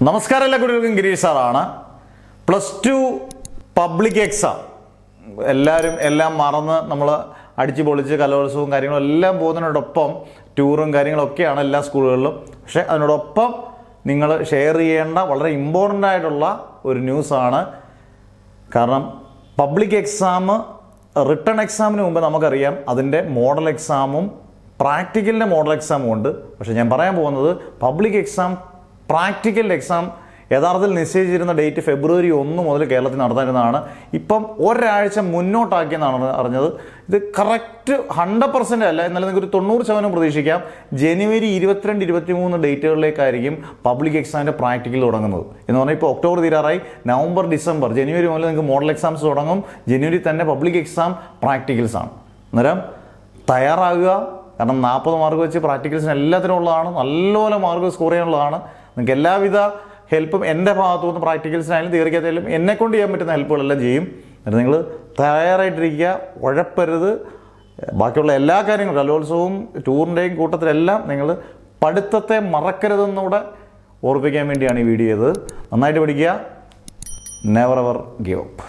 നമസ്കാരം എല്ലാ കുട്ടികൾക്കും ഗിരീഷ് സാറാണ്. +2 പബ്ലിക് എക്സാം എല്ലാം മറന്ന് നമ്മൾ അടിച്ചു പൊളിച്ച് കലോത്സവവും കാര്യങ്ങളും എല്ലാം പോകുന്നതിനോടൊപ്പം ടൂറും കാര്യങ്ങളൊക്കെയാണ് എല്ലാ സ്കൂളുകളിലും. പക്ഷേ അതിനോടൊപ്പം നിങ്ങൾ ഷെയർ ചെയ്യേണ്ട വളരെ ഇമ്പോർട്ടൻ്റ് ആയിട്ടുള്ള ഒരു ന്യൂസാണ്. കാരണം പബ്ലിക് എക്സാം റിട്ടൺ എക്സാമിന് മുമ്പ് നമുക്കറിയാം അതിൻ്റെ മോഡൽ എക്സാമും പ്രാക്ടിക്കലിൻ്റെ മോഡൽ എക്സാമും ഉണ്ട്. പക്ഷേ ഞാൻ പറയാൻ പോകുന്നത് പബ്ലിക് എക്സാം പ്രാക്ടിക്കൽ എക്സാം യഥാർത്ഥത്തിൽ നിശ്ചയിച്ചിരുന്ന ഡേറ്റ് ഫെബ്രുവരി 1 മുതൽ കേരളത്തിൽ നടത്താനിരുന്നതാണ്. ഇപ്പം ഒരാഴ്ച മുന്നോട്ടാക്കിയെന്നാണ് അറിഞ്ഞത്. ഇത് കറക്റ്റ് 100% അല്ല, എന്നാലും നിങ്ങൾക്ക് ഒരു 90% പ്രതീക്ഷിക്കാം. ജനുവരി 22, 23 ഡേറ്റുകളിലേക്കായിരിക്കും പബ്ലിക് എക്സാമിൻ്റെ പ്രാക്ടിക്കൽ തുടങ്ങുന്നത്. എന്ന് പറഞ്ഞാൽ ഇപ്പോൾ ഒക്ടോബർ തീരാറായി, നവംബർ, ഡിസംബർ, ജനുവരി മുതൽ നിങ്ങൾക്ക് മോഡൽ എക്സാംസ് തുടങ്ങും. ജനുവരി തന്നെ പബ്ലിക് എക്സാം പ്രാക്ടിക്കൽസാണ്. അന്നേരം തയ്യാറാകുക. കാരണം 40 മാർക്ക് വെച്ച് പ്രാക്ടിക്കൽസിന് എല്ലാത്തിനും ഉള്ളതാണ്. നല്ലപോലെ മാർക്ക് സ്കോർ ചെയ്യാനുള്ളതാണ്. നിങ്ങൾക്ക് എല്ലാവിധ ഹെൽപ്പും എൻ്റെ ഭാഗത്തു നിന്ന് പ്രാക്ടിക്കൽസിനായാലും തിയറിക്കകത്തായാലും എന്നെക്കൊണ്ട് ചെയ്യാൻ പറ്റുന്ന ഹെൽപ്പുകളെല്ലാം ചെയ്യും. എന്നിട്ട് നിങ്ങൾ തയ്യാറായിട്ടിരിക്കുക, ഉഴപ്പരുത്. ബാക്കിയുള്ള എല്ലാ കാര്യങ്ങളും കലോത്സവവും ടൂറിൻ്റെയും കൂട്ടത്തിലെല്ലാം നിങ്ങൾ പഠിത്തത്തെ മറക്കരുതെന്നൂടെ ഓർപ്പിക്കാൻ വേണ്ടിയാണ് ഈ വീഡിയോ ചെയ്തത്. നന്നായിട്ട് പഠിക്കുക. Never ever give up.